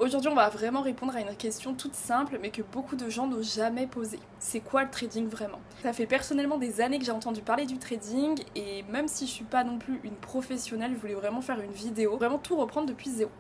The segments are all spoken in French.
Aujourd'hui, on va vraiment répondre à une question toute simple, mais que beaucoup de gens n'osent jamais poser. C'est quoi le trading vraiment? Ça fait personnellement des années que j'ai entendu parler du trading, et même si je suis pas non plus une professionnelle, je voulais vraiment faire une vidéo, vraiment tout reprendre depuis zéro.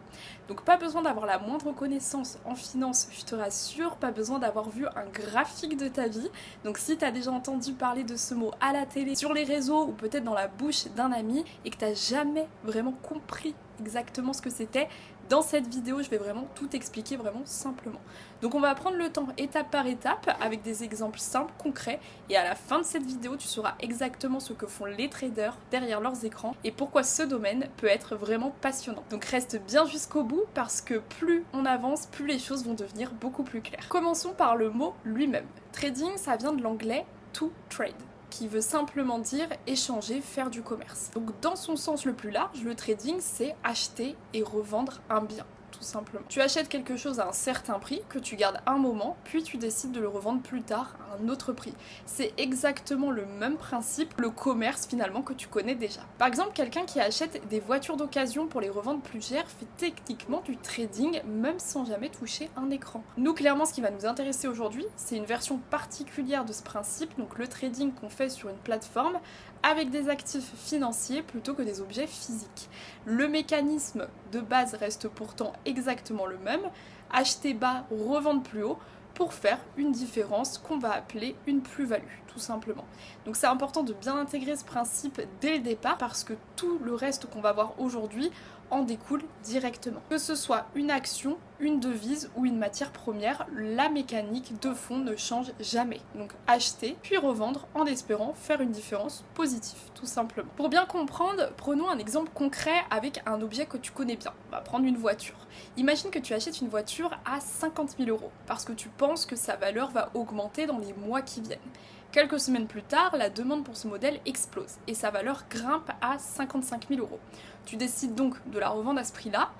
Donc pas besoin d'avoir la moindre connaissance en finance, je te rassure, pas besoin d'avoir vu un graphique de ta vie. Donc si t'as déjà entendu parler de ce mot à la télé, sur les réseaux, ou peut-être dans la bouche d'un ami, et que t'as jamais vraiment compris exactement ce que c'était, dans cette vidéo, je vais vraiment tout expliquer vraiment simplement. Donc on va prendre le temps étape par étape avec des exemples simples, concrets, et à la fin de cette vidéo, tu sauras exactement ce que font les traders derrière leurs écrans et pourquoi ce domaine peut être vraiment passionnant. Donc reste bien jusqu'au bout parce que plus on avance, plus les choses vont devenir beaucoup plus claires. Commençons par le mot lui-même. Trading, ça vient de l'anglais to trade, qui veut simplement dire échanger, faire du commerce. Donc dans son sens le plus large, le trading c'est acheter et revendre un bien, tout simplement. Tu achètes quelque chose à un certain prix que tu gardes un moment, puis tu décides de le revendre plus tard à un autre prix. C'est exactement le même principe, le commerce finalement que tu connais déjà. Par exemple, quelqu'un qui achète des voitures d'occasion pour les revendre plus cher fait techniquement du trading même sans jamais toucher un écran. Nous clairement ce qui va nous intéresser aujourd'hui, c'est une version particulière de ce principe, donc le trading qu'on fait sur une plateforme avec des actifs financiers plutôt que des objets physiques. Le mécanisme de base reste pourtant exactement le même, acheter bas, revendre plus haut, pour faire une différence qu'on va appeler une plus-value, tout simplement. Donc c'est important de bien intégrer ce principe dès le départ parce que tout le reste qu'on va voir aujourd'hui en découle directement. Que ce soit une action, une devise ou une matière première, la mécanique de fond ne change jamais. Donc acheter, puis revendre en espérant faire une différence positive, tout simplement. Pour bien comprendre, prenons un exemple concret avec un objet que tu connais bien. On va prendre une voiture. Imagine que tu achètes une voiture à 50 000 € parce que tu penses que sa valeur va augmenter dans les mois qui viennent. Quelques semaines plus tard, la demande pour ce modèle explose et sa valeur grimpe à 55 000 €. Tu décides donc de la revendre à ce prix-là.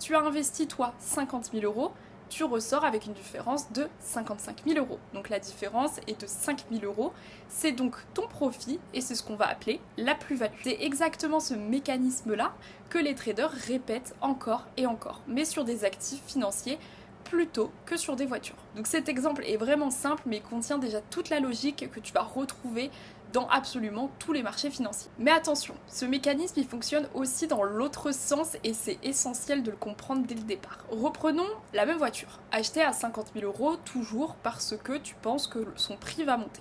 Tu as investi toi 50 000 €, tu ressors avec une différence de 55 000 €. Donc la différence est de 5 000 €. C'est donc ton profit et c'est ce qu'on va appeler la plus-value. C'est exactement ce mécanisme-là que les traders répètent encore et encore, mais sur des actifs financiers plutôt que sur des voitures. Donc cet exemple est vraiment simple mais contient déjà toute la logique que tu vas retrouver dans absolument tous les marchés financiers. Mais attention, ce mécanisme il fonctionne aussi dans l'autre sens et c'est essentiel de le comprendre dès le départ. Reprenons la même voiture, achetée à 50 000 € toujours parce que tu penses que son prix va monter.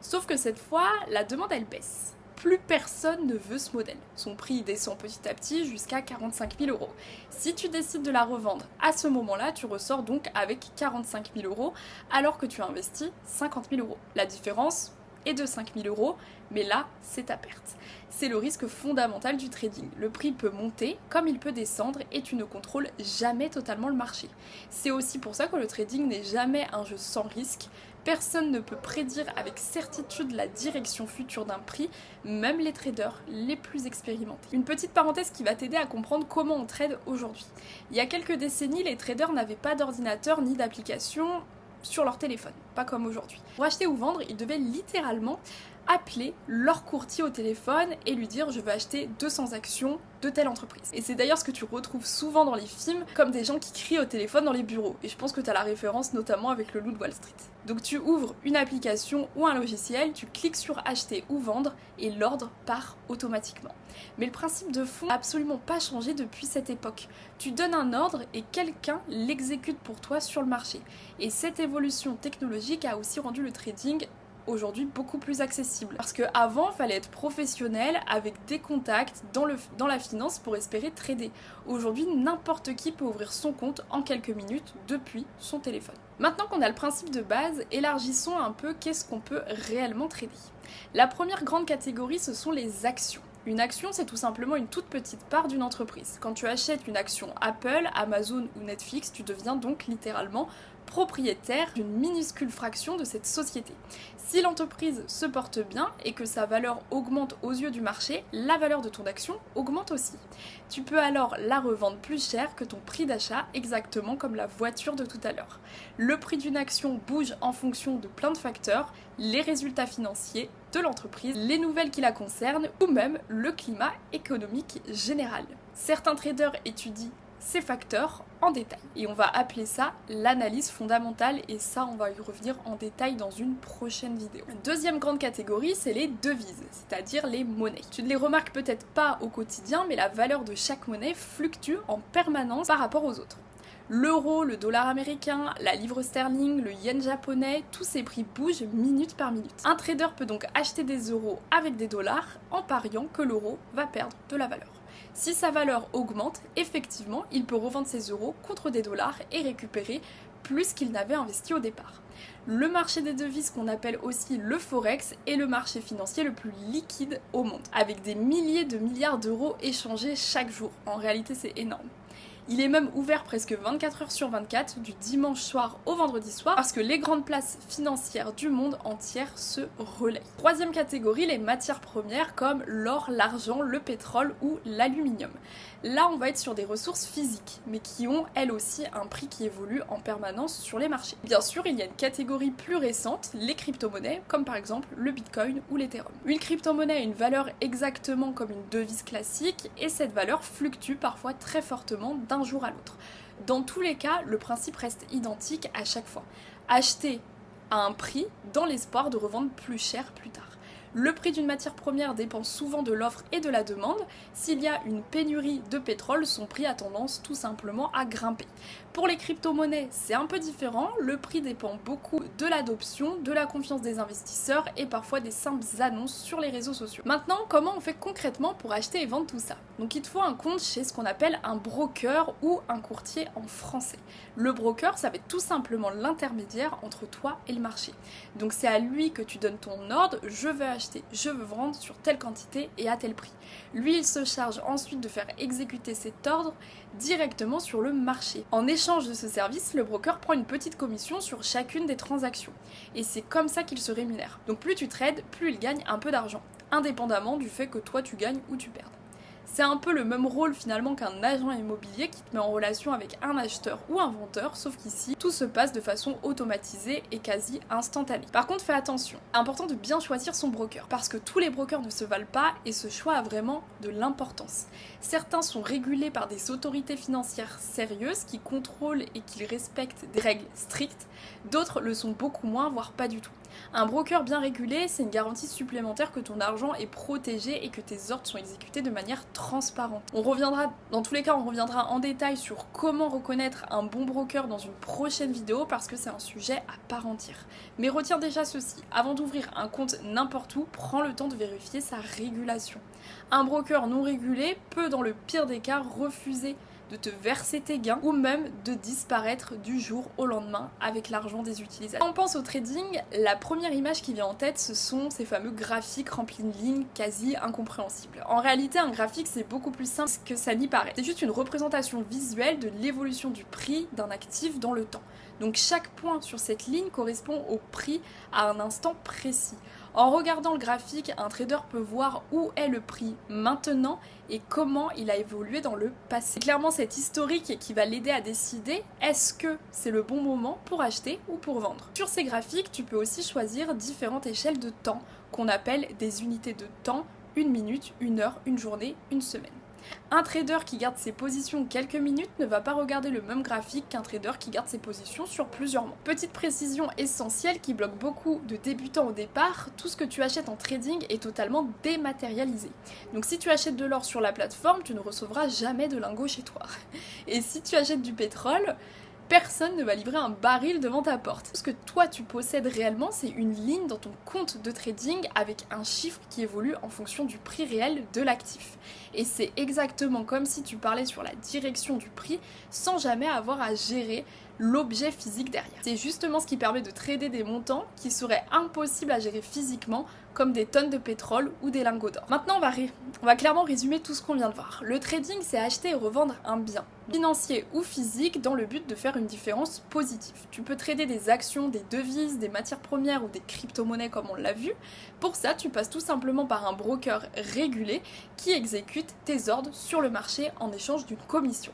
Sauf que cette fois, la demande elle baisse. Plus personne ne veut ce modèle. Son prix descend petit à petit jusqu'à 45 000 €. Si tu décides de la revendre à ce moment-là, tu ressors donc avec 45 000 € alors que tu as investi 50 000 €. La différence est de 5 000 €, mais là, c'est ta perte. C'est le risque fondamental du trading. Le prix peut monter comme il peut descendre et tu ne contrôles jamais totalement le marché. C'est aussi pour ça que le trading n'est jamais un jeu sans risque. Personne ne peut prédire avec certitude la direction future d'un prix, même les traders les plus expérimentés. Une petite parenthèse qui va t'aider à comprendre comment on trade aujourd'hui. Il y a quelques décennies, les traders n'avaient pas d'ordinateur ni d'application sur leur téléphone, pas comme aujourd'hui. Pour acheter ou vendre, ils devaient littéralement appeler leur courtier au téléphone et lui dire je veux acheter 200 actions de telle entreprise. Et c'est d'ailleurs ce que tu retrouves souvent dans les films, comme des gens qui crient au téléphone dans les bureaux. Et je pense que tu as la référence notamment avec le loup de Wall Street. Donc tu ouvres une application ou un logiciel, tu cliques sur acheter ou vendre et l'ordre part automatiquement. Mais le principe de fond n'a absolument pas changé depuis cette époque. Tu donnes un ordre et quelqu'un l'exécute pour toi sur le marché. Et cette évolution technologique a aussi rendu le trading aujourd'hui beaucoup plus accessible. Parce qu'avant, il fallait être professionnel avec des contacts dans la finance pour espérer trader. Aujourd'hui, n'importe qui peut ouvrir son compte en quelques minutes depuis son téléphone. Maintenant qu'on a le principe de base, élargissons un peu qu'est-ce qu'on peut réellement trader. La première grande catégorie, ce sont les actions. Une action, c'est tout simplement une toute petite part d'une entreprise. Quand tu achètes une action Apple, Amazon ou Netflix, tu deviens donc littéralement propriétaire d'une minuscule fraction de cette société. Si l'entreprise se porte bien et que sa valeur augmente aux yeux du marché, la valeur de ton action augmente aussi. Tu peux alors la revendre plus cher que ton prix d'achat, exactement comme la voiture de tout à l'heure. Le prix d'une action bouge en fonction de plein de facteurs, les résultats financiers de l'entreprise, les nouvelles qui la concernent ou même le climat économique général. Certains traders étudient ces facteurs en détail. Et on va appeler ça l'analyse fondamentale et ça on va y revenir en détail dans une prochaine vidéo. Deuxième grande catégorie, c'est les devises, c'est-à-dire les monnaies. Tu ne les remarques peut-être pas au quotidien, mais la valeur de chaque monnaie fluctue en permanence par rapport aux autres. L'euro, le dollar américain, la livre sterling, le yen japonais, tous ces prix bougent minute par minute. Un trader peut donc acheter des euros avec des dollars en pariant que l'euro va perdre de la valeur. Si sa valeur augmente, effectivement, il peut revendre ses euros contre des dollars et récupérer plus qu'il n'avait investi au départ. Le marché des devises, qu'on appelle aussi le forex, est le marché financier le plus liquide au monde, avec des milliers de milliards d'euros échangés chaque jour. En réalité, c'est énorme. Il est même ouvert presque 24 heures sur 24, du dimanche soir au vendredi soir, parce que les grandes places financières du monde entier se relaient. Troisième catégorie, les matières premières comme l'or, l'argent, le pétrole ou l'aluminium. Là, on va être sur des ressources physiques, mais qui ont elles aussi un prix qui évolue en permanence sur les marchés. Bien sûr, il y a une catégorie plus récente, les crypto-monnaies, comme par exemple le Bitcoin ou l'Ethereum. Une crypto-monnaie a une valeur exactement comme une devise classique, et cette valeur fluctue parfois très fortement d'un jour à l'autre. Dans tous les cas, le principe reste identique à chaque fois. Acheter à un prix dans l'espoir de revendre plus cher plus tard. Le prix d'une matière première dépend souvent de l'offre et de la demande. S'il y a une pénurie de pétrole, son prix a tendance tout simplement à grimper. Pour les crypto-monnaies, c'est un peu différent. Le prix dépend beaucoup de l'adoption, de la confiance des investisseurs et parfois des simples annonces sur les réseaux sociaux. Maintenant, comment on fait concrètement pour acheter et vendre tout ça? Donc il te faut un compte chez ce qu'on appelle un broker ou un courtier en français. Le broker, ça va être tout simplement l'intermédiaire entre toi et le marché. Donc c'est à lui que tu donnes ton ordre, je veux acheter, je veux vendre sur telle quantité et à tel prix. Lui, il se charge ensuite de faire exécuter cet ordre directement sur le marché. En échange de ce service, le broker prend une petite commission sur chacune des transactions. Et c'est comme ça qu'il se rémunère. Donc plus tu trades, plus il gagne un peu d'argent, indépendamment du fait que toi tu gagnes ou tu perdes. C'est un peu le même rôle finalement qu'un agent immobilier qui te met en relation avec un acheteur ou un vendeur, sauf qu'ici, tout se passe de façon automatisée et quasi instantanée. Par contre, fais attention, important de bien choisir son broker, parce que tous les brokers ne se valent pas et ce choix a vraiment de l'importance. Certains sont régulés par des autorités financières sérieuses qui contrôlent et qui respectent des règles strictes, d'autres le sont beaucoup moins, voire pas du tout. Un broker bien régulé, c'est une garantie supplémentaire que ton argent est protégé et que tes ordres sont exécutés de manière transparente. Dans tous les cas, on reviendra en détail sur comment reconnaître un bon broker dans une prochaine vidéo parce que c'est un sujet à part entière. Mais retiens déjà ceci, avant d'ouvrir un compte n'importe où, prends le temps de vérifier sa régulation. Un broker non régulé peut, dans le pire des cas, refuser de te verser tes gains ou même de disparaître du jour au lendemain avec l'argent des utilisateurs. Quand on pense au trading, la première image qui vient en tête, ce sont ces fameux graphiques remplis de lignes quasi incompréhensibles. En réalité, un graphique, c'est beaucoup plus simple que ça n'y paraît. C'est juste une représentation visuelle de l'évolution du prix d'un actif dans le temps. Donc chaque point sur cette ligne correspond au prix à un instant précis. En regardant le graphique, un trader peut voir où est le prix maintenant et comment il a évolué dans le passé. C'est clairement cet historique qui va l'aider à décider est-ce que c'est le bon moment pour acheter ou pour vendre. Sur ces graphiques, tu peux aussi choisir différentes échelles de temps qu'on appelle des unités de temps, une minute, une heure, une journée, une semaine. Un trader qui garde ses positions quelques minutes ne va pas regarder le même graphique qu'un trader qui garde ses positions sur plusieurs mois. Petite précision essentielle qui bloque beaucoup de débutants au départ, tout ce que tu achètes en trading est totalement dématérialisé. Donc si tu achètes de l'or sur la plateforme, tu ne recevras jamais de lingots chez toi. Et si tu achètes du pétrole, personne ne va livrer un baril devant ta porte. Ce que toi tu possèdes réellement, c'est une ligne dans ton compte de trading avec un chiffre qui évolue en fonction du prix réel de l'actif. Et c'est exactement comme si tu parlais sur la direction du prix sans jamais avoir à gérer l'objet physique derrière. C'est justement ce qui permet de trader des montants qui seraient impossibles à gérer physiquement, comme des tonnes de pétrole ou des lingots d'or. Maintenant, on va clairement résumer tout ce qu'on vient de voir. Le trading, c'est acheter et revendre un bien, financier ou physique, dans le but de faire une différence positive. Tu peux trader des actions, des devises, des matières premières ou des crypto-monnaies comme on l'a vu. Pour ça, tu passes tout simplement par un broker régulé qui exécute tes ordres sur le marché en échange d'une commission.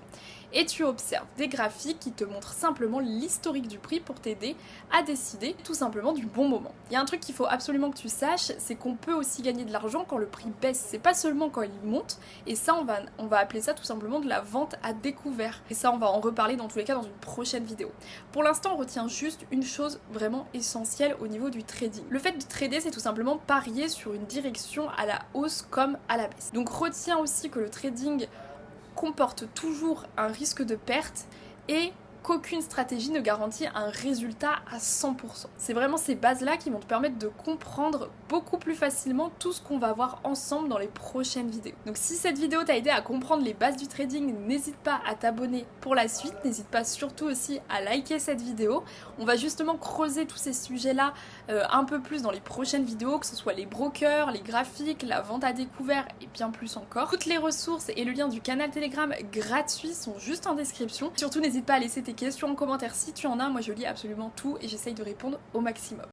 Et tu observes des graphiques qui te montrent simplement l'historique du prix pour t'aider à décider tout simplement du bon moment. Il y a un truc qu'il faut absolument que tu saches, c'est qu'on peut aussi gagner de l'argent quand le prix baisse, c'est pas seulement quand il monte, et ça on va appeler ça tout simplement de la vente à découvert. découvert. Et ça, on va en reparler dans tous les cas dans une prochaine vidéo. Pour l'instant, on retient juste une chose vraiment essentielle au niveau du trading. Le fait de trader, c'est tout simplement parier sur une direction à la hausse comme à la baisse. Donc retiens aussi que le trading comporte toujours un risque de perte et qu'aucune stratégie ne garantit un résultat à 100%. C'est vraiment ces bases-là qui vont te permettre de comprendre beaucoup plus facilement tout ce qu'on va voir ensemble dans les prochaines vidéos. Donc si cette vidéo t'a aidé à comprendre les bases du trading, n'hésite pas à t'abonner pour la suite, n'hésite pas surtout aussi à liker cette vidéo. On va justement creuser tous ces sujets-là un peu plus dans les prochaines vidéos, que ce soit les brokers, les graphiques, la vente à découvert et bien plus encore. Toutes les ressources et le lien du canal Telegram gratuit sont juste en description. Surtout n'hésite pas à laisser tes questions en commentaire si tu en as, moi je lis absolument tout et j'essaye de répondre au maximum.